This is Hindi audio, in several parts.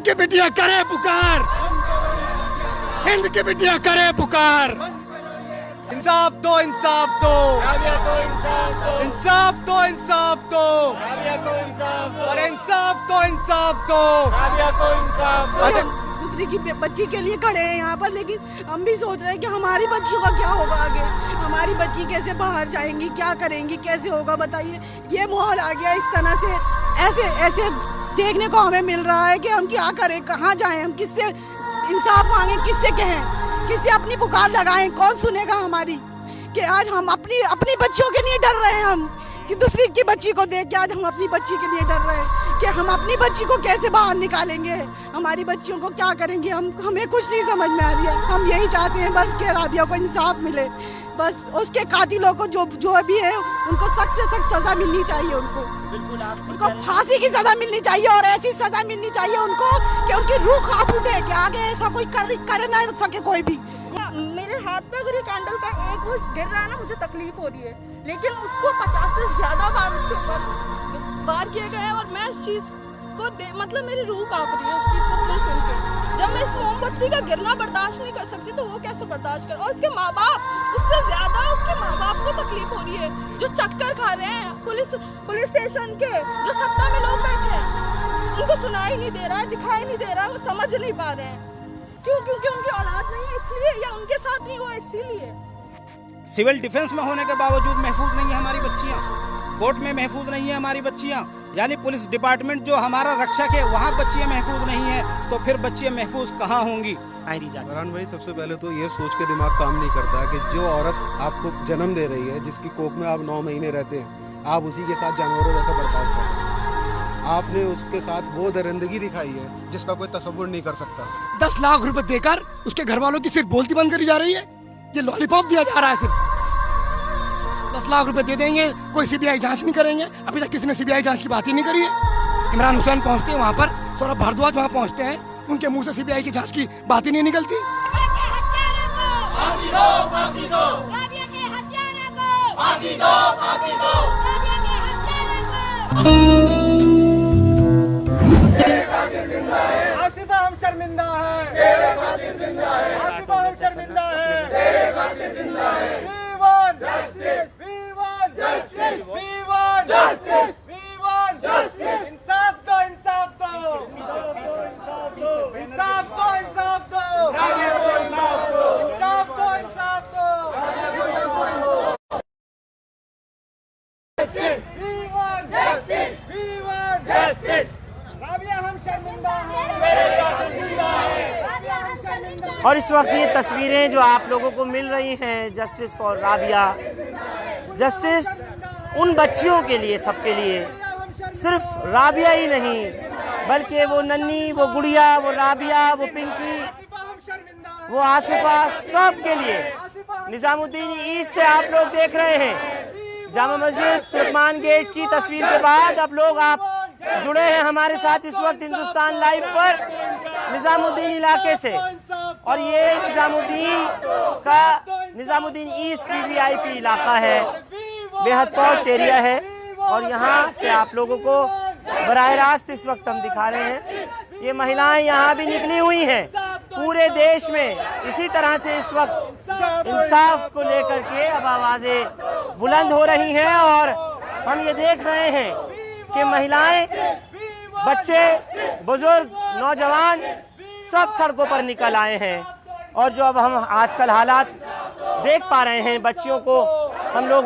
की बिटिया करे पुकार, हिंद की बिटिया करे पुकार। इंसाफ दो, इंसाफ दो, इंसाफ दो, इंसाफ दो, अरे इंसाफ दो, इंसाफ दो। दूसरी की बच्ची के लिए खड़े हैं यहाँ पर, लेकिन हम भी सोच रहे हैं कि हमारी बच्चियों का क्या होगा आगे, हमारी बच्ची कैसे बाहर जाएंगी, क्या करेंगी, कैसे होगा बताइए। ये माहौल आ गया इस तरह से, ऐसे ऐसे देखने को हमें मिल रहा है कि हम क्या करें, कहाँ जाएं, हम किससे इंसाफ मांगे, किससे कहें, किससे अपनी पुकार लगाएं, कौन सुनेगा हमारी। कि आज हम अपनी बच्चियों के लिए डर रहे हैं, हम कि दूसरी की बच्ची को देख के आज हम अपनी बच्ची के लिए डर रहे हैं कि हम अपनी बच्ची को कैसे बाहर निकालेंगे, हमारी बच्चियों को क्या करेंगे। हमें कुछ नहीं समझ में आ रही है। हम यही चाहते हैं बस कि राबिया को इंसाफ मिले, बस उसके कातिलों को जो भी है उनको सख्त से सख्त सजा मिलनी चाहिए, उनको फांसी की सजा मिलनी चाहिए और ऐसी सजा मिलनी चाहिए उनको कि उनकी रूह कांप उठे कि आगे ऐसा कोई कर ना सके कोई भी। मेरे हाथ पे अगर ये कैंडल का एक वो गिर रहा है ना, मुझे तकलीफ हो रही है, लेकिन उसको 50 से ज्यादा बार उसके ऊपर बार किए गए हैं और मैं इस चीज को मतलब मेरी रूह कांप रही है इस चीज को सुन के। जब मैं इस मोमबत्ती का गिरना बर्दाश्त नहीं कर सकती तो वो कैसे बर्दाश्त कर। और उसके माँ बाप, उससे ज्यादा उसके माँ बाप को तकलीफ हो रही है जो चक्कर खा रहे हैं पुलिस स्टेशन के, जो सत्ता में लोग बैठे हैं, उनको सुनाई नहीं दे रहा है, दिखाई नहीं दे रहा है, वो समझ नहीं पा रहे हैं। क्यों? क्योंकि उनकी औलाद नहीं है इसलिए, या उनके साथ नहीं हुआ इसीलिए। सिविल डिफेंस में होने के बावजूद महफूज नहीं है हमारी बच्चियां, कोर्ट में महफूज नहीं है हमारी बच्चियां, यानी पुलिस डिपार्टमेंट जो हमारा रक्षक है वहाँ बच्चियां महफूज नहीं है, तो फिर बच्चियां महफूज कहाँ होंगी। फरहान भाई, सबसे पहले तो ये सोच के दिमाग काम नहीं करता कि जो औरत आपको जन्म दे रही है, जिसकी कोख में आप 9 महीने रहते हैं, आप उसी के साथ जानवरों जैसा बर्ताव कर रहे हैं। आपने उसके साथ वो दरिंदगी दिखाई है जिसका कोई तसव्वुर नहीं कर सकता। 10 लाख रुपए देकर उसके घर वालों की सिर्फ बोलती बंद करी जा रही है, ये लॉलीपॉप दिया जा रहा है। सिर्फ 10 लाख रुपए दे देंगे, कोई सीबीआई जांच नहीं करेंगे। अभी तक किसी ने सीबीआई जांच की बात ही नहीं करी है। इमरान हुसैन पहुंचते हैं वहाँ पर, सौरभ भारद्वाज वहाँ पहुँचते हैं, उनके मुंह से सीबीआई की जांच की बात ही नहीं निकलती। आसिफा हम शर्मिंदा है, तेरे कातिल जिंदा है। आसिफा हम शर्मिंदा है, तेरे कातिल जिंदा है। We want justice, we want justice, we want justice, we want justice। इंसाफ दो, इंसाफ दो, इंसाफ दो, इंसाफ दो, इंसाफ दो, इंसाफ दो, इंसाफ दो, इंसाफ दो, इंसाफ दो। We want justice, we want justice। Rabia हम शर्मिंदा हैं। और इस वक्त ये तस्वीरें जो आप लोगों को मिल रही हैं, जस्टिस फॉर राबिया, जस्टिस उन बच्चियों के लिए, सबके लिए, सिर्फ राबिया ही नहीं बल्कि वो नन्ही, वो गुड़िया, वो राबिया, वो पिंकी, वो आसिफा, सब के लिए। निजामुद्दीन ईस्ट से आप लोग देख रहे हैं जामा मस्जिद तुर्कमान गेट की तस्वीर के बाद अब लोग आप जुड़े हैं हमारे साथ इस वक्त हिंदुस्तान लाइव पर निजामुद्दीन इलाके से। और ये निजामुद्दीन ईस्ट वीवीआईपी इलाका है, बेहद पॉश एरिया है। और यहाँ से आप लोगों को बराह रास्त इस वक्त हम दिखा रहे हैं, ये महिलाएं यहाँ भी निकली हुई हैं। पूरे देश में इसी तरह से इस वक्त इंसाफ को लेकर के अब आवाजें बुलंद हो रही हैं। और हम ये देख रहे हैं कि महिलाएं, बच्चे, बुजुर्ग, नौजवान सब सड़कों पर निकल आए हैं। और जो अब हम आजकल हालात देख पा रहे हैं, बच्चियों को हम लोग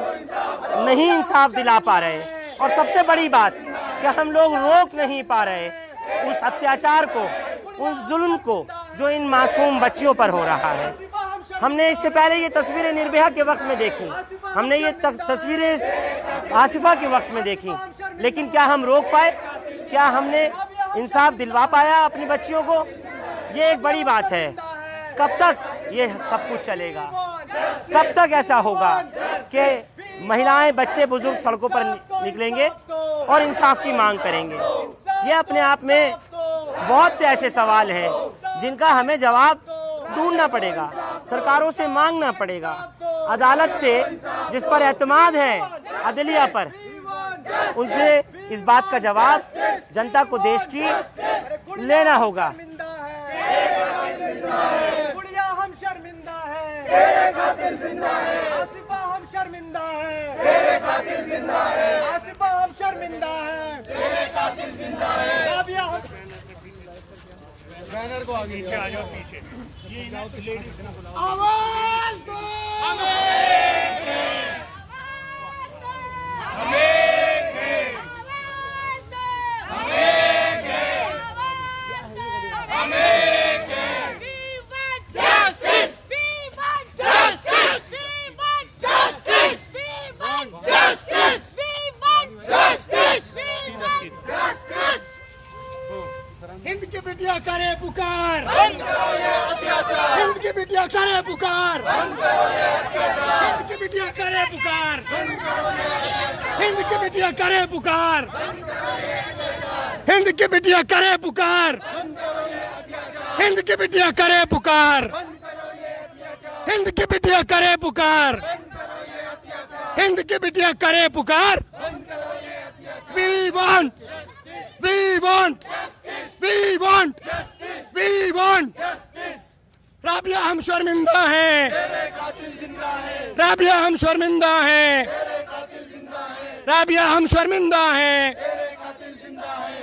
नहीं इंसाफ दिला पा रहे, और सबसे बड़ी बात कि हम लोग रोक नहीं पा रहे उस अत्याचार को, उस जुल्म को जो इन मासूम बच्चियों पर हो रहा है। हमने इससे पहले ये तस्वीरें निर्भया के वक्त में देखी, हमने ये तस्वीरें आसिफा के वक्त में देखी, लेकिन क्या हम रोक पाए? क्या हमने इंसाफ दिलवा पाया अपनी बच्चियों को? ये एक बड़ी बात है। कब तक ये सब कुछ चलेगा? कब तक ऐसा होगा कि महिलाएं, बच्चे, बुजुर्ग सड़कों पर निकलेंगे और इंसाफ की मांग करेंगे? ये अपने आप में बहुत से ऐसे सवाल हैं जिनका हमें जवाब ढूंढना पड़ेगा, सरकारों से मांगना पड़ेगा, अदालत से जिस पर एतमाद है, अदलिया पर, उनसे इस बात का जवाब जनता को देश की लेना होगा। गुड़िया हम शर्मिंदा है, आसिफा हम शर्मिंदा है, आसिफा हम शर्मिंदा है, राबिया हम बैनर को आगे पीछे आ जाओ, पीछे आवाज दो, हिंद की बिटिया करे पुकार, हिंद की बिटिया करे पुकार, हिंद की बिटिया करे पुकार, हिंद की बिटिया करे पुकार, हिंद की बिटिया करे पुकार, हिंद की बिटिया करे पुकार, हिंद की बिटिया करे पुकार, हिंद की बिटिया करे पुकार। We want, we want, we want, we want. Rabia हम शर्मिंदा हैं, राबिया हम शर्मिंदा हैं, राबिया हम शर्मिंदा हैं,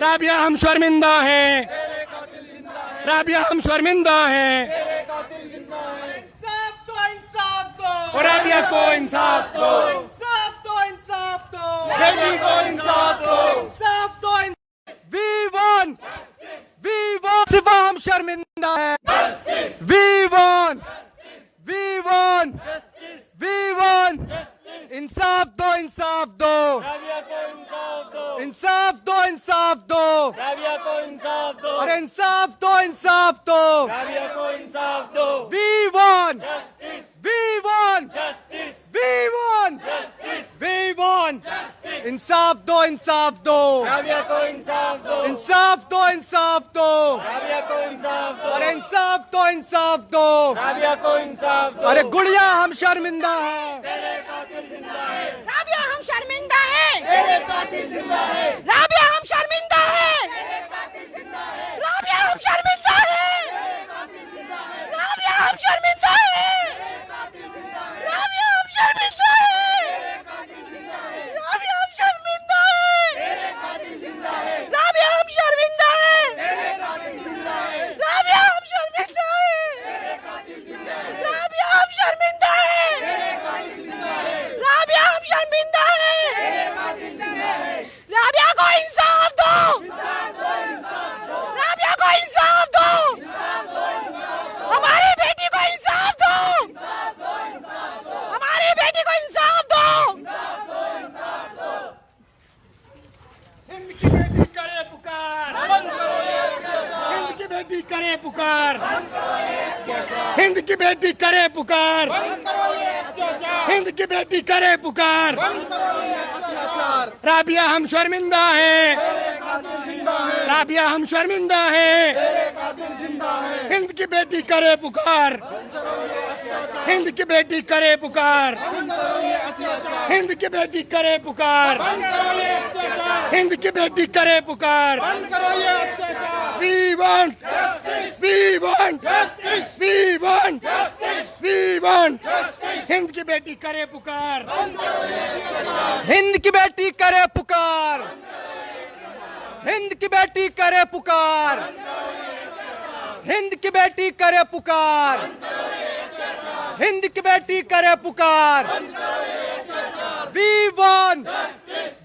राबिया हम शर्मिंदा हैं, राबिया हम शर्मिंदा हैं। इंसाफ दो, इंसाफ दो, और राबिया को इंसाफ दो, इंसाफ दो, इंसाफ दो, बेटी को इंसाफ दो। इंसाफ दो। We want, सिवा हम शर्मिंदा है। We want, इंसाफ दो, इंसाफ दो, इंसाफ दो, इंसाफ दो, अरे इंसाफ दो, इंसाफ दो, We want, इंसाफ दो, इंसाफ दो, इंसाफ दो, इंसाफ दो, अरे इंसाफ दो, इंसाफ दो, अरे गुड़िया हम शर्मिंदा है, राबिया हम शर्मिंदा है, राबिया हम शर्मिंदा है, राबिया हम शर्मिंदा है, राबिया हम शर्मिंदा है, राबिया हम शर्मिंदा है, राबिया हम शर्मिंदा है, राबिया हम शर्मिंदा है, राबिया हम शर्मिंदा है, राबिया हम शर्मिंदा है, राबिया हम शर्मिंदा है, राबिया को इंसाफ दो, राबिया को इंसाफ दो, हमारी बेटी को इंसाफ दो, हमारी बेटी को इंसाफ दो। हिंद की बेटी करे पुकार, हिंद की बेटी करे पुकार, हिंद की बेटी करे पुकार, हिंद की बेटी करे पुकार। राबिया हम शर्मिंदा हैं, राबिया हम शर्मिंदा हैं, हिंद की बेटी करे पुकार, हिंद की बेटी करे पुकार, हिंद की बेटी करे पुकार, हिंद की बेटी करे पुकार। We want, we want, we want, we want. Hind की बेटी करे पुकार, हिंद की बेटी करे पुकार, हिंद की बेटी करे पुकार, हिंद की बेटी करे पुकार, हिंद की बेटी करे पुकार। We want,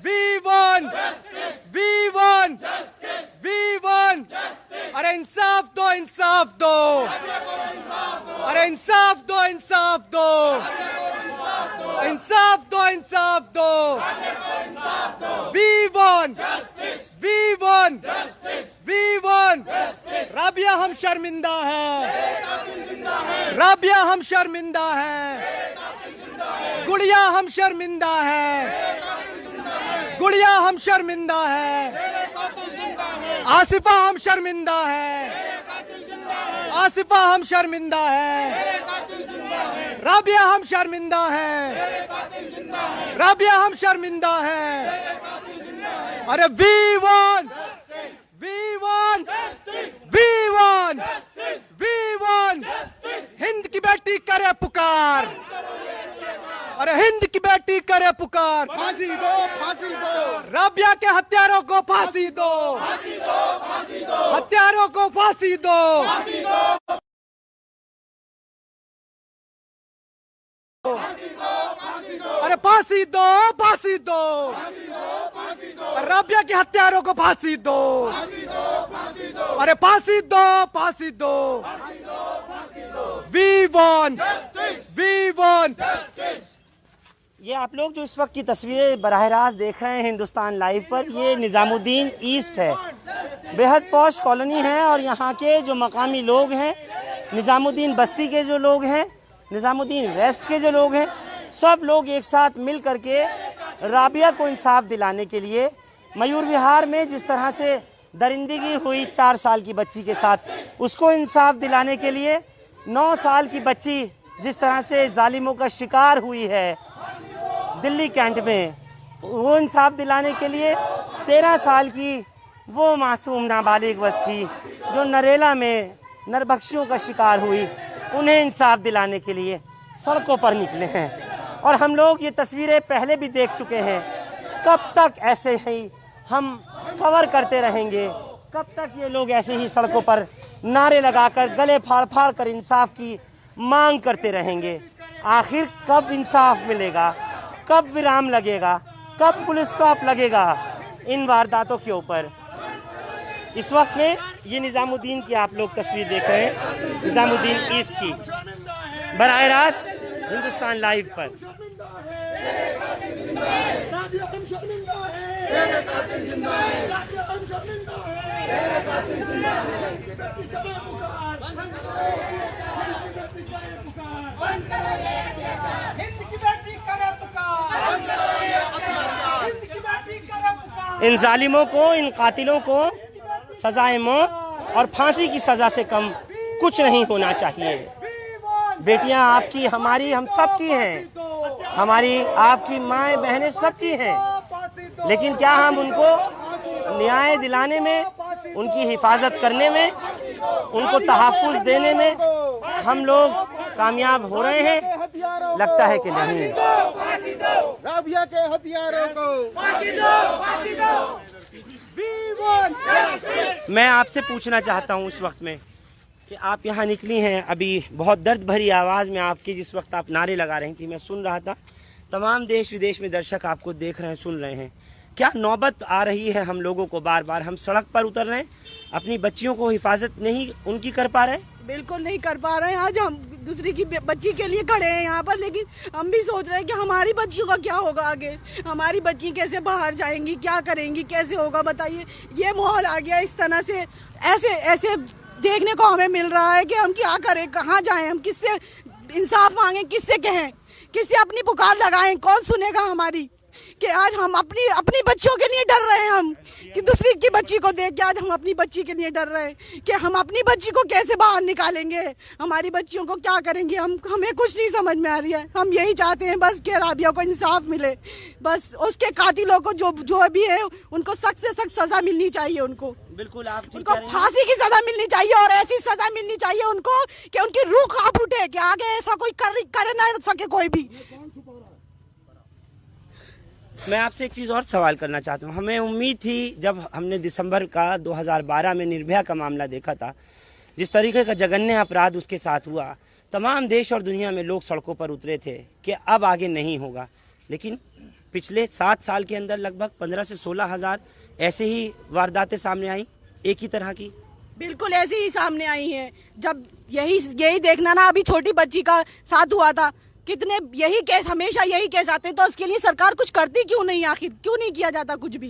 we want, we want, we want. अरे इंसाफ दो, इंसाफ दो, अरे इंसाफ दो, इंसाफ दो, इंसाफ दो, इंसाफ दो। We want, we want, we want. Rabia हम शर्मिंदा है, राबिया हम शर्मिंदा है, गुड़िया हम शर्मिंदा है, गुड़िया हम शर्मिंदा है, आसिफा हम शर्मिंदा है, आसिफा हम शर्मिंदा है, राबिया हम शर्मिंदा है, राबिया हम शर्मिंदा है, अरे we won, we won, we won, we won. Hind की बेटी करे पुकार, अरे हिंद की बेटी करे पुकार। फांसी दो, फांसी दो, राबिया के हत्यारों को फांसी दो, फांसी दो, फांसी दो, हत्यारों को फांसी दो, फांसी दो, अरे फांसी दो, फांसी दो, राबिया के हत्यारों को फांसी दो, अरे फांसी दो, फांसी दो, वी वन, वी वन। ये आप लोग जो इस वक्त की तस्वीरें बराह रास्त देख रहे हैं हिंदुस्तान लाइव पर, ये निज़ामुद्दीन ईस्ट है, बेहद पॉश कॉलोनी है। और यहाँ के जो मकामी लोग हैं, निज़ामुद्दीन बस्ती के जो लोग हैं, निज़ामुद्दीन वेस्ट के जो लोग हैं, सब लोग एक साथ मिल करके राबिया को इंसाफ दिलाने के लिए मयूर विहार में जिस तरह से दरिंदगी हुई 4 साल की बच्ची के साथ, उसको इंसाफ दिलाने के लिए 9 साल की बच्ची जिस तरह से जालिमों का शिकार हुई है दिल्ली कैंट में, वो इंसाफ दिलाने के लिए 13 साल की वो मासूम नाबालिग बच्ची जो नरेला में नरबख्शियों का शिकार हुई, उन्हें इंसाफ दिलाने के लिए सड़कों पर निकले हैं। और हम लोग ये तस्वीरें पहले भी देख चुके हैं। कब तक ऐसे ही हम कवर करते रहेंगे, कब तक ये लोग ऐसे ही सड़कों पर नारे लगाकर गले फाड़ फाड़ कर इंसाफ की मांग करते रहेंगे? आखिर कब इंसाफ मिलेगा, कब विराम लगेगा, कब फुल स्टॉप लगेगा इन वारदातों के ऊपर? इस वक्त में ये निज़ामुद्दीन की आप लोग तस्वीर देख रहे हैं, निज़ामुद्दीन ईस्ट की, बराह रास्त हिंदुस्तान लाइव पर। इन जालिमों को, इन कातिलों को सजाए मौत और फांसी की सजा से कम कुछ नहीं होना चाहिए। बेटियां आपकी, हमारी, हम सब की हैं, हमारी आपकी माएँ बहनें सबकी हैं, लेकिन क्या हम उनको न्याय दिलाने में, उनकी हिफाजत करने में, उनको तहफ़्फ़ुज़ देने में हम लोग कामयाब हो रहे हैं? लगता है कि नहीं। राबिया के हथियारों को फांसी दो, फांसी दो। मैं आपसे पूछना चाहता हूँ इस वक्त में कि आप यहाँ निकली हैं, अभी बहुत दर्द भरी आवाज़ में आपकी जिस वक्त आप नारे लगा रही थी, मैं सुन रहा था, तमाम देश विदेश में दर्शक आपको देख रहे हैं, सुन रहे हैं। क्या नौबत आ रही है हम लोगों को, बार बार हम सड़क पर उतर रहे हैं, अपनी बच्चियों को हिफाजत नहीं उनकी कर पा रहे? बिल्कुल नहीं कर पा रहे हैं। आज हम दूसरी की बच्ची के लिए खड़े हैं यहाँ पर, लेकिन हम भी सोच रहे हैं कि हमारी बच्चियों का क्या होगा आगे, हमारी बच्ची कैसे बाहर जाएंगी, क्या करेंगी, कैसे होगा बताइए। ये माहौल आ गया इस तरह से, ऐसे ऐसे देखने को हमें मिल रहा है कि हम क्या करें, कहाँ जाएं, हम किससे इंसाफ मांगें, किससे कहें, किससे अपनी पुकार लगाएं, कौन सुनेगा हमारी? कि आज हम अपनी बच्चियों के लिए डर रहे हैं, हम कि दूसरी की बच्ची को देख के आज हम अपनी बच्ची के लिए डर रहे हैं कि हम अपनी बच्ची को कैसे बाहर निकालेंगे, हमारी बच्चियों को क्या करेंगे। हमें कुछ नहीं समझ में आ रही है। हम यही चाहते हैं बस कि राबिया को इंसाफ मिले, बस उसके कातिलों को जो भी है उनको सख्त से सख्त सजा मिलनी चाहिए। उनको बिल्कुल, आप उनको फांसी की सजा मिलनी चाहिए और ऐसी सजा मिलनी चाहिए उनको कि उनकी रूह कांप उठे कि आगे ऐसा कोई कर ना सके कोई भी। मैं आपसे एक चीज़ और सवाल करना चाहता हूँ। हमें उम्मीद थी जब हमने दिसंबर का 2012 में निर्भया का मामला देखा था, जिस तरीके का जघन्य अपराध उसके साथ हुआ, तमाम देश और दुनिया में लोग सड़कों पर उतरे थे कि अब आगे नहीं होगा। लेकिन पिछले 7 साल के अंदर लगभग 15 से 16 हज़ार ऐसे ही वारदातें सामने आई, एक ही तरह की। बिल्कुल ऐसे ही सामने आई हैं। जब यही देखना ना, अभी छोटी बच्ची का साथ हुआ था, कितने यही केस, हमेशा यही केस आते, तो उसके लिए सरकार कुछ करती क्यों नहीं? आखिर क्यों नहीं किया जाता कुछ भी?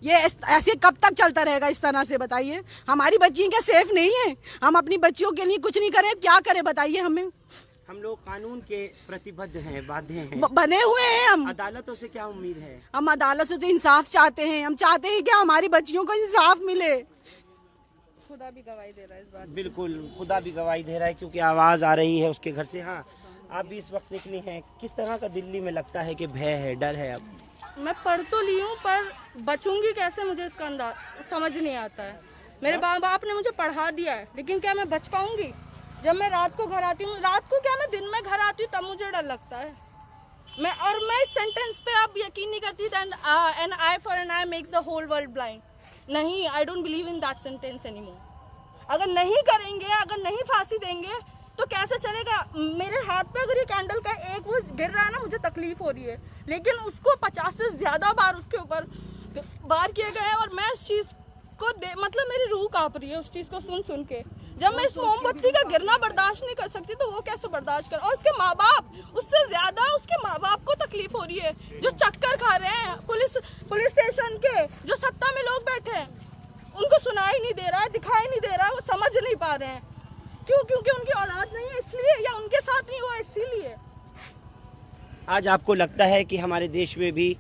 ये ऐसे कब तक चलता रहेगा इस तरह से? बताइए, हमारी बच्चियां क्या सेफ नहीं है? हम अपनी बच्चियों के लिए कुछ नहीं करें, क्या करें बताइए हमें? हम लोग कानून के प्रतिबद्ध हैं, बाध्य हैं, बने हुए हैं हम। अदालतों से क्या उम्मीद है? हम अदालतों से इंसाफ चाहते हैं। हम चाहते हैं कि हमारी बच्चियों को इंसाफ मिले। खुदा भी गवाही दे रहा है इस बात। बिल्कुल, खुदा भी गवाही दे रहा है, क्योंकि आवाज़ आ रही है उसके घर से। हाँ, आप भी इस वक्त निकली हैं, किस तरह का दिल्ली में लगता है कि भय है, डर है? अब मैं पढ़ तो ली हूँ पर बचूंगी कैसे, मुझे इसका अंदाज समझ नहीं आता है। मेरे माँ बाप ने मुझे पढ़ा दिया है, लेकिन क्या मैं बच पाऊंगी? जब मैं रात को घर आती हूँ, रात को क्या मैं दिन में घर आती हूँ, तब मुझे डर लगता है। मैं इस सेंटेंस पे आप यकीन नहीं करती, an eye for an eye makes the whole world blind. नहीं, I don't believe in that sentence anymore. अगर नहीं करेंगे, अगर नहीं फांसी देंगे तो कैसे चलेगा? मेरे हाथ पे अगर ये कैंडल का एक वो गिर रहा है ना, मुझे तकलीफ हो रही है, लेकिन उसको 50 से ज्यादा बार उसके ऊपर बार किए गए हैं और मैं इस चीज को मतलब मेरी रूह कांप रही है उस चीज को सुन सुन के। जब मैं इस मोमबत्ती का गिरना बर्दाश्त नहीं कर सकती तो वो कैसे बर्दाश्त कर? और उसके माँ बाप, उससे ज्यादा उसके माँ बाप को तकलीफ हो रही है, जो चक्कर खा रहे हैं पुलिस स्टेशन के, जो सत्ता में लोग बैठे हैं, उनको सुनाई नहीं दे रहा है, दिखाई नहीं दे रहा है, वो समझ नहीं पा रहे हैं। क्यों? क्योंकि उनकी औलाद नहीं है इसलिए, या उनके साथ नहीं हुआ इसीलिए। आज आपको लगता है कि हमारे देश में भी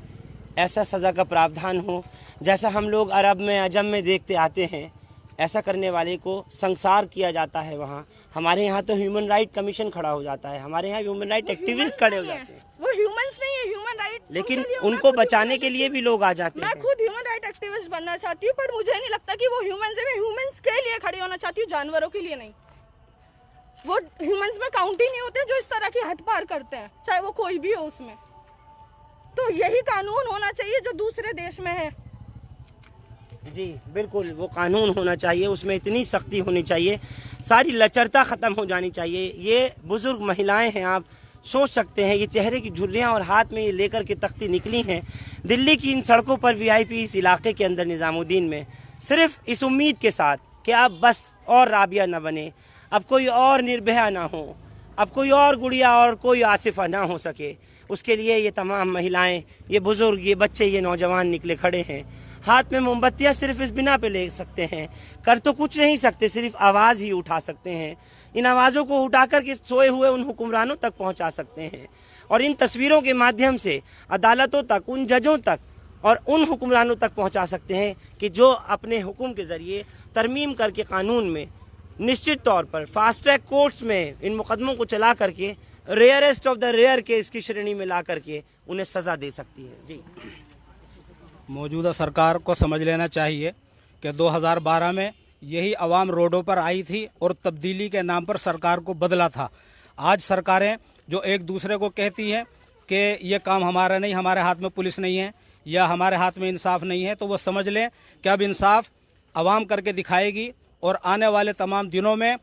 ऐसा सज़ा का प्रावधान हो जैसा हम लोग अरब में, अजम में देखते आते हैं? ऐसा करने वाले को संसार किया जाता है वहाँ। हमारे यहाँ तो ह्यूमन राइट कमीशन खड़ा हो जाता है, हमारे यहाँ ह्यूमन राइट एक्टिविस्ट खड़े हो जाते हैं। वो ह्यूमंस नहीं है, ह्यूमन राइट, लेकिन उनको बचाने के लिए भी लोग आ जाते हैं। मैं खुद ह्यूमन राइट एक्टिविस्ट बनना चाहती हूँ, पर मुझे नहीं लगता कि वो ह्यूमंस के लिए खड़ी होना चाहती हूँ, जानवरों के लिए नहीं। वो ह्यूमंस में काउंट ही नहीं होते जो इस तरह की हद पार करते हैं, चाहे वो कोई भी हो उसमें। तो यही कानून होना चाहिए जो दूसरे देश में है। जी बिल्कुल, वो कानून होना चाहिए, उसमें इतनी सख्ती होनी चाहिए, सारी लचरता ख़त्म हो जानी चाहिए। ये बुज़ुर्ग महिलाएं हैं, आप सोच सकते हैं, ये चेहरे की झुर्रियाँ और हाथ में ये लेकर के तख्ती निकली हैं दिल्ली की इन सड़कों पर, वीआईपी इस इलाके के अंदर निज़ामुद्दीन में, सिर्फ इस उम्मीद के साथ कि अब बस और राबिया न बने, अब कोई और निर्भया ना हो, अब कोई और गुड़िया और कोई आसिफा ना हो सके। उसके लिए ये तमाम महिलाएं, ये बुज़ुर्ग, ये बच्चे, ये नौजवान निकले खड़े हैं। हाथ में मोमबत्तियाँ सिर्फ इस बिना पे ले सकते हैं, कर तो कुछ नहीं सकते, सिर्फ आवाज़ ही उठा सकते हैं। इन आवाज़ों को उठा कर के सोए हुए उन हुक्मरानों तक पहुंचा सकते हैं और इन तस्वीरों के माध्यम से अदालतों तक, उन जजों तक और उन हुक्मरानों तक पहुंचा सकते हैं कि जो अपने हुक्म के ज़रिए तरमीम करके कानून में निश्चित तौर पर फास्ट ट्रैक कोर्ट्स में इन मुकदमों को चला करके rarest of the rare case की श्रेणी में ला करके उन्हें सज़ा दे सकती है। जी, मौजूदा सरकार को समझ लेना चाहिए कि 2012 में यही आवाम रोडों पर आई थी और तब्दीली के नाम पर सरकार को बदला था। आज सरकारें जो एक दूसरे को कहती हैं कि ये काम हमारा नहीं, हमारे हाथ में पुलिस नहीं है या हमारे हाथ में इंसाफ नहीं है, तो वो समझ लें कि अब इंसाफ आवाम करके दिखाएगी और आने वाले तमाम दिनों में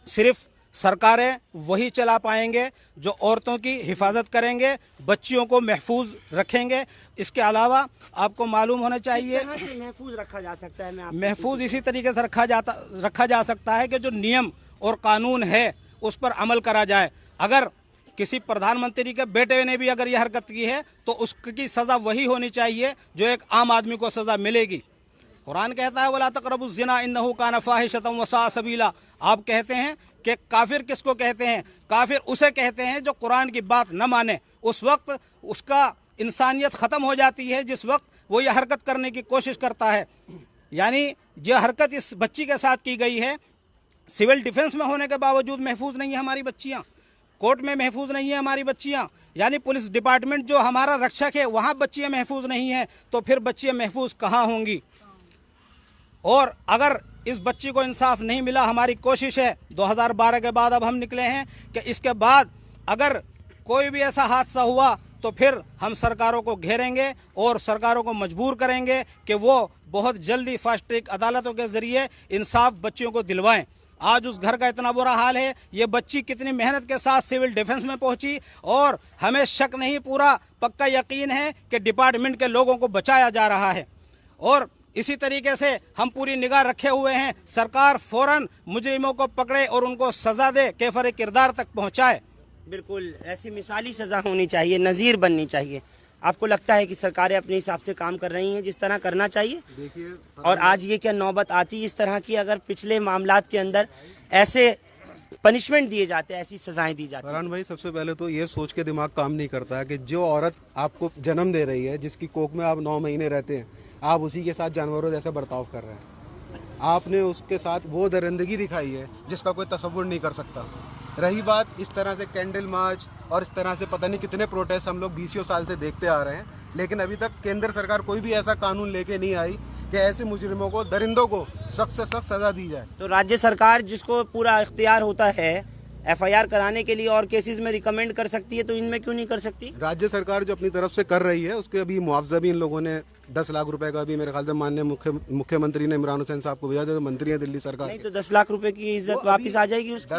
सिर्फ सरकारें वही चला पाएंगे जो औरतों की हिफाजत करेंगे, बच्चियों को महफूज रखेंगे। इसके अलावा आपको मालूम होना चाहिए महफूज रखा जा सकता है, महफूज इसी तरीके से रखा जा सकता है कि जो नियम और कानून है उस पर अमल करा जाए। अगर किसी प्रधानमंत्री के बेटे ने भी अगर यह हरकत की है तो उसकी सज़ा वही होनी चाहिए जो एक आम आदमी को सज़ा मिलेगी। कुरान कहता है वला तक़रबुज़ ज़िना इन्नहु कान फ़ाहिशतन व साअ सबीला। आप कहते हैं कि काफिर किसको कहते हैं? काफिर उसे कहते हैं जो कुरान की बात न माने। उस वक्त उसका इंसानियत ख़त्म हो जाती है जिस वक्त वो यह हरकत करने की कोशिश करता है। यानी यह हरकत इस बच्ची के साथ की गई है, सिविल डिफेंस में होने के बावजूद महफूज नहीं है हमारी बच्चियाँ, कोर्ट में महफूज नहीं है हमारी बच्चियाँ, यानी पुलिस डिपार्टमेंट जो हमारा रक्षक है वहाँ बच्चियाँ महफूज नहीं हैं, तो फिर बच्चियाँ महफूज कहाँ होंगी? और अगर इस बच्ची को इंसाफ नहीं मिला, हमारी कोशिश है 2012 के बाद अब हम निकले हैं कि इसके बाद अगर कोई भी ऐसा हादसा हुआ तो फिर हम सरकारों को घेरेंगे और सरकारों को मजबूर करेंगे कि वो बहुत जल्दी फास्ट ट्रैक अदालतों के ज़रिए इंसाफ बच्चियों को दिलवाएं। आज उस घर का इतना बुरा हाल है, ये बच्ची कितनी मेहनत के साथ सिविल डिफेंस में पहुंची और हमें शक नहीं, पूरा पक्का यकीन है कि डिपार्टमेंट के लोगों को बचाया जा रहा है। और इसी तरीके से हम पूरी निगाह रखे हुए हैं, सरकार फौरन मुजरिमों को पकड़े और उनको सज़ा दे, कैफर किरदार तक पहुंचाए। बिल्कुल ऐसी मिसाली सज़ा होनी चाहिए, नज़ीर बननी चाहिए। आपको लगता है कि सरकारें अपने हिसाब से काम कर रही हैं जिस तरह करना चाहिए? देखिए, और आज ये क्या नौबत आती इस तरह की, अगर पिछले मामलात के अंदर ऐसे पनिशमेंट दिए जाते, ऐसी सजाएं दी जाती? फरहान भाई, सबसे पहले तो ये सोच के दिमाग काम नहीं करता है कि जो औरत आपको जन्म दे रही है, जिसकी कोख में आप 9 महीने रहते हैं, आप उसी के साथ जानवरों जैसा बर्ताव कर रहे हैं। आपने उसके साथ वो दरिंदगी दिखाई है जिसका कोई तसव्वुर नहीं कर सकता। रही बात इस तरह से कैंडल मार्च और इस तरह से पता नहीं कितने प्रोटेस्ट हम लोग 20 साल से देखते आ रहे हैं, लेकिन अभी तक केंद्र सरकार कोई भी ऐसा कानून लेके नहीं आई कि ऐसे मुजरिमों को, दरिंदों को सख्त से सख्त सजा दी जाए। तो राज्य सरकार जिसको पूरा इख्तियार होता है एफआईआर कराने के लिए और केसेस में रिकमेंड कर सकती है, तो इनमें क्यों नहीं कर सकती? राज्य सरकार जो अपनी तरफ से कर रही है उसके अभी मुआवजा भी इन लोगों ने 10 लाख रुपए का भी मेरे ख्याल से माननीय मुख्यमंत्री ने इमरान हुसैन साहब को भेजा, जो मंत्री है दिल्ली सरकार। नहीं तो 10 लाख रुपए की इज्जत वापस आ जाएगी उसकी?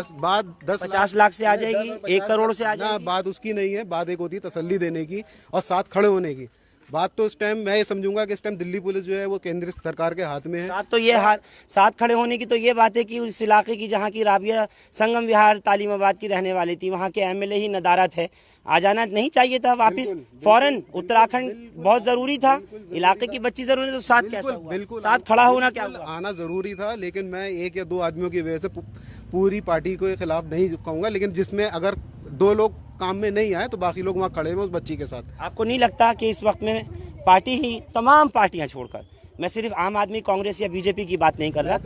50 लाख से आ जाएगी, 1 करोड़ से आ जाएगी? बात उसकी नहीं है, बात एक होती है तसल्ली देने की और साथ खड़े होने की। बात तो इस टाइम मैं ये समझूंगा कि इस टाइम दिल्ली पुलिस जो है वो केंद्र सरकार के हाथ में है। साथ खड़े होने की तो ये बात है कि उस इलाके की जहाँ की राबिया संगम विहार तालीमाबाद की रहने वाली थी, वहाँ के एमएलए ही नदारत है, आ जाना नहीं चाहिए था वापस फौरन। उत्तराखंड बहुत जरूरी था, इलाके की बच्ची जरूरी, तो साथ कैसा हुआ? बिल्कुल साथ खड़ा होना क्या हुआ? आना जरूरी था, लेकिन मैं 1 या 2 आदमियों की वजह से पूरी पार्टी के खिलाफ नहीं कहूँगा, लेकिन जिसमें अगर 2 लोग काम में नहीं आए तो बाकी लोग वहाँ खड़े हैं उस बच्ची के साथ। आपको नहीं लगता कि इस वक्त में पार्टी ही, तमाम पार्टियां छोड़कर, मैं सिर्फ आम आदमी कांग्रेस या बीजेपी की बात नहीं कर रहा,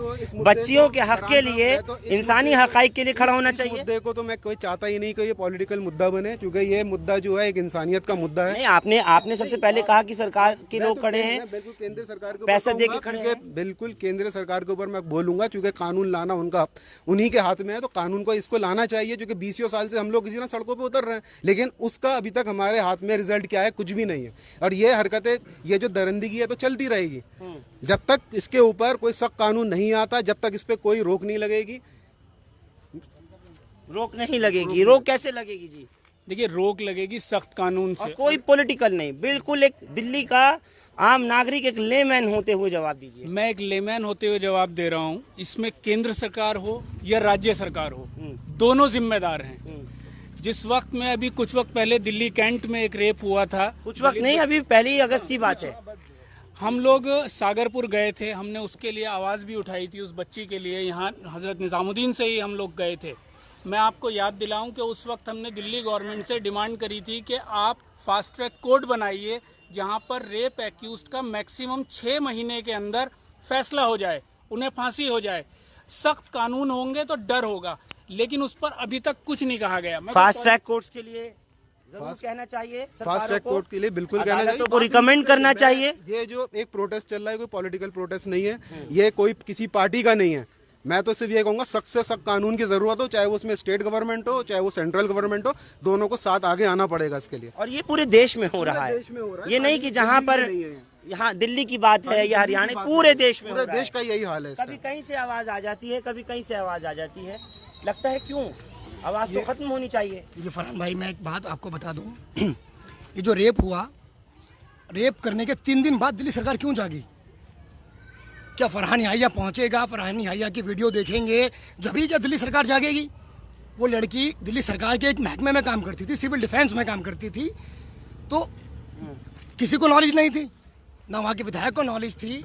बच्चियों के हक के लिए, इंसानी हक़ाइक़ के लिए खड़ा होना चाहिए? मुद्दे को तो मैं कोई चाहता ही नहीं कि ये पॉलिटिकल मुद्दा बने, क्योंकि ये मुद्दा जो है एक इंसानियत का मुद्दा है। नहीं, आपने सबसे पहले कहा कि सरकार के लोग खड़े हैं, बिल्कुल केंद्र सरकार को पैसा दे के खड़े हैं। बिल्कुल केंद्र सरकार के ऊपर मैं बोलूंगा, क्योंकि कानून लाना उनका उन्हीं के हाथ में है, तो कानून को इसको लाना चाहिए। क्योंकि 20 साल से हम लोग किसी ना सड़कों पर उतर रहे हैं, लेकिन उसका अभी तक हमारे हाथ में रिजल्ट क्या है? कुछ भी नहीं है। और ये हरकतें, ये जो दरिंदगी है तो चलती रहेगी जब तक इसके ऊपर कोई सख्त कानून नहीं आता, जब तक इस पे कोई रोक नहीं लगेगी। रोक कैसे लगेगी जी? देखिए, रोक लगेगी सख्त कानून से, और कोई पॉलिटिकल नहीं, बिल्कुल एक दिल्ली का आम नागरिक, एक लेमैन होते हुए जवाब दीजिए। मैं एक लेमैन होते हुए जवाब दे रहा हूँ। इसमें केंद्र सरकार हो या राज्य सरकार हो, दोनों जिम्मेदार हैं। जिस वक्त में अभी कुछ वक्त पहले दिल्ली कैंट में एक रेप हुआ था, कुछ वक्त नहीं, अभी 1 अगस्त की बात है, हम लोग सागरपुर गए थे, हमने उसके लिए आवाज़ भी उठाई थी उस बच्ची के लिए। यहाँ हजरत निज़ामुद्दीन से ही हम लोग गए थे। मैं आपको याद दिलाऊं कि उस वक्त हमने दिल्ली गवर्नमेंट से डिमांड करी थी कि आप फास्ट ट्रैक कोर्ट बनाइए, जहाँ पर रेप एक्यूज्ड का मैक्सिमम 6 महीने के अंदर फैसला हो जाए, उन्हें फांसी हो जाए। सख्त कानून होंगे तो डर होगा, लेकिन उस पर अभी तक कुछ नहीं कहा गया। फास्ट ट्रैक कोर्ट्स के लिए जरूर कहना चाहिए, फास्ट ट्रैक कोर्ट के लिए बिल्कुल कहना चाहिए, तो रिकमेंड करना चाहिए। ये जो एक प्रोटेस्ट चल रहा है, कोई पॉलिटिकल प्रोटेस्ट नहीं है, ये कोई किसी पार्टी का नहीं है। मैं तो सिर्फ ये कहूंगा सख्त से सख्त कानून की जरूरत हो, चाहे वो उसमें स्टेट गवर्नमेंट हो, चाहे वो सेंट्रल गवर्नमेंट हो, दोनों को साथ आगे आना पड़ेगा इसके लिए। और ये पूरे देश में हो रहा है, ये नहीं कि जहाँ पर यहाँ दिल्ली की बात है या हरियाणा, पूरे देश में, पूरे देश का यही हाल है। कभी कहीं से आवाज आ जाती है, कभी कहीं से आवाज आ जाती है, लगता है क्यों आवाज तो खत्म होनी चाहिए। ये फरहान भाई, मैं एक बात आपको बता दूं, ये जो रेप हुआ, रेप करने के 3 दिन बाद दिल्ली सरकार क्यों जागी? क्या फरहान याहिया पहुंचेगा, फरहान याहिया की वीडियो देखेंगे जभी क्या दिल्ली सरकार जागेगी? वो लड़की दिल्ली सरकार के एक महकमे में काम करती थी, सिविल डिफेंस में काम करती थी, तो किसी को नॉलेज नहीं थी, ना वहाँ के विधायक को नॉलेज थी,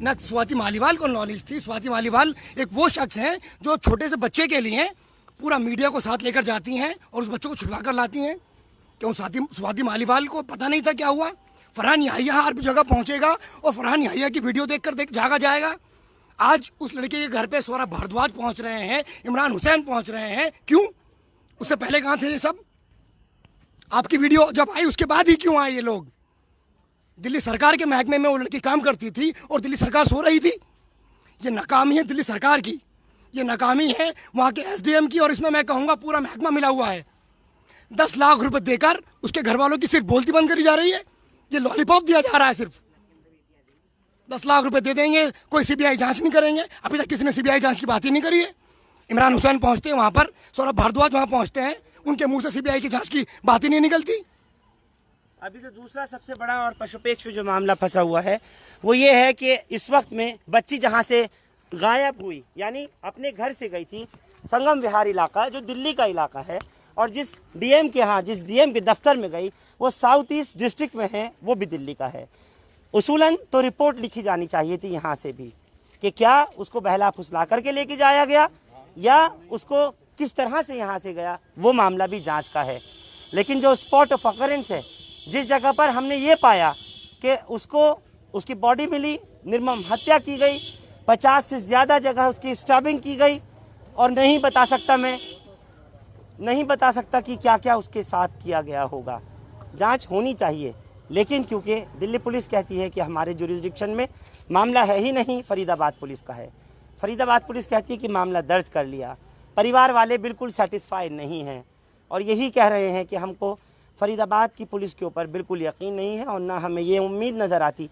ना स्वाति मालीवाल को नॉलेज थी। स्वाति मालीवाल एक वो शख्स हैं जो छोटे से बच्चे के लिए पूरा मीडिया को साथ लेकर जाती हैं और उस बच्चे को छुड़वा कर लाती हैं। क्यों स्वाति मालीवाल को पता नहीं था क्या हुआ? फरहान याहिया हर जगह पहुंचेगा और फरहान याहिया की वीडियो देखकर जागा जाएगा। आज उस लड़के के घर पे सौरभ भारद्वाज पहुंच रहे हैं, इमरान हुसैन पहुंच रहे हैं, क्यों? उससे पहले कहाँ थे ये सब? आपकी वीडियो जब आई उसके बाद ही क्यों आए ये लोग? दिल्ली सरकार के महकमे में वो लड़की काम करती थी और दिल्ली सरकार सो रही थी। ये नाकामी है दिल्ली सरकार की, ये नाकामी है वहाँ के एसडीएम की, और इसमें मैं कहूँगा पूरा महकमा मिला हुआ है। 10 लाख रुपए देकर उसके घर वालों की सिर्फ बोलती बंद करी जा रही है, ये लॉलीपॉप दिया जा रहा है। सिर्फ 10 लाख रुपए दे देंगे, कोई सीबीआई जांच नहीं करेंगे। अभी तक किसी ने सीबीआई जांच की बात ही नहीं करी है। इमरान हुसैन पहुंचते हैं वहाँ पर, सौरभ भारद्वाज वहाँ पहुँचते हैं, उनके मुंह से सीबीआई की जांच की बात ही नहीं निकलती। अभी तो दूसरा सबसे बड़ा और पशुपेक्ष जो मामला फंसा हुआ है वो ये है कि इस वक्त में बच्ची जहाँ से गायब हुई, यानी अपने घर से गई थी, संगम विहार इलाका जो दिल्ली का इलाका है, और जिस डीएम के दफ्तर में गई वो साउथ ईस्ट डिस्ट्रिक्ट में है, वो भी दिल्ली का है। उसूलन तो रिपोर्ट लिखी जानी चाहिए थी यहाँ से भी कि क्या उसको बहला फुसला करके लेके जाया गया या उसको किस तरह से यहाँ से गया, वो मामला भी जांच का है। लेकिन जो स्पॉट ऑफ अकरेंस है, जिस जगह पर हमने ये पाया कि उसकी बॉडी मिली, निर्मम हत्या की गई, 50 से ज़्यादा जगह उसकी स्टैबिंग की गई, और नहीं बता सकता मैं, नहीं बता सकता कि क्या क्या उसके साथ किया गया होगा। जांच होनी चाहिए, लेकिन क्योंकि दिल्ली पुलिस कहती है कि हमारे जुरिस्डिक्शन में मामला है ही नहीं, फरीदाबाद पुलिस का है। फरीदाबाद पुलिस कहती है कि मामला दर्ज कर लिया। परिवार वाले बिल्कुल सेटिस्फाइड नहीं हैं और यही कह रहे हैं कि हमको फरीदाबाद की पुलिस के ऊपर बिल्कुल यकीन नहीं है और ना हमें ये उम्मीद नज़र आती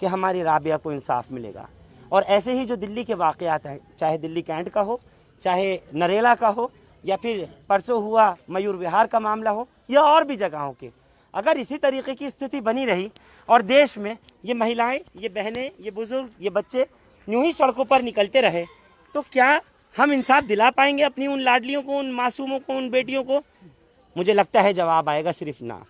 कि हमारी राबिया को इंसाफ मिलेगा। और ऐसे ही जो दिल्ली के वाक़यात हैं, चाहे दिल्ली कैंट का हो, चाहे नरेला का हो, या फिर परसों हुआ मयूर विहार का मामला हो, या और भी जगहों के, अगर इसी तरीके की स्थिति बनी रही और देश में ये महिलाएं, ये बहनें, ये बुज़ुर्ग, ये बच्चे यूं ही सड़कों पर निकलते रहे, तो क्या हम इंसाफ दिला पाएंगे अपनी उन लाडलियों को, उन मासूमों को, उन बेटियों को? मुझे लगता है जवाब आएगा सिर्फ ना।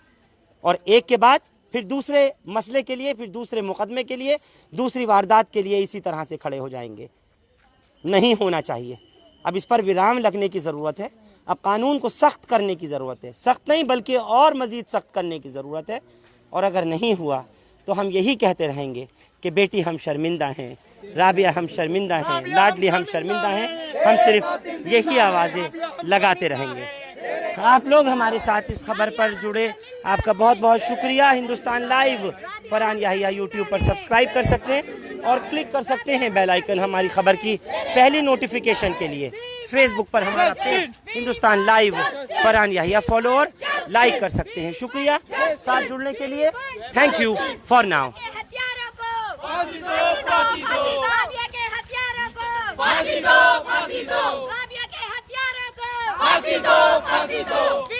और एक के बाद फिर दूसरे मसले के लिए, फिर दूसरे मुकदमे के लिए, दूसरी वारदात के लिए इसी तरह से खड़े हो जाएंगे। नहीं होना चाहिए। अब इस पर विराम लगने की ज़रूरत है। अब कानून को सख्त करने की ज़रूरत है, सख्त नहीं बल्कि और मज़ीद सख्त करने की ज़रूरत है। और अगर नहीं हुआ तो हम यही कहते रहेंगे कि बेटी हम शर्मिंदा हैं, राबिया हम शर्मिंदा हैं, लाडली हम शर्मिंदा हैं। हम सिर्फ यही आवाज़ें लगाते रहेंगे। आप लोग हमारे साथ इस खबर पर जुड़े, आपका बहुत बहुत शुक्रिया। हिंदुस्तान लाइव फरहान याहिया यूट्यूब पर सब्सक्राइब कर सकते हैं और क्लिक कर सकते हैं बेल आइकन हमारी खबर की पहली नोटिफिकेशन के लिए। फेसबुक पर हमारा page Hindustan live Farhan Yahiya follow और लाइक कर सकते हैं। शुक्रिया साथ जुड़ने के लिए। Thank you for now. फांसी दो, फांसी दो।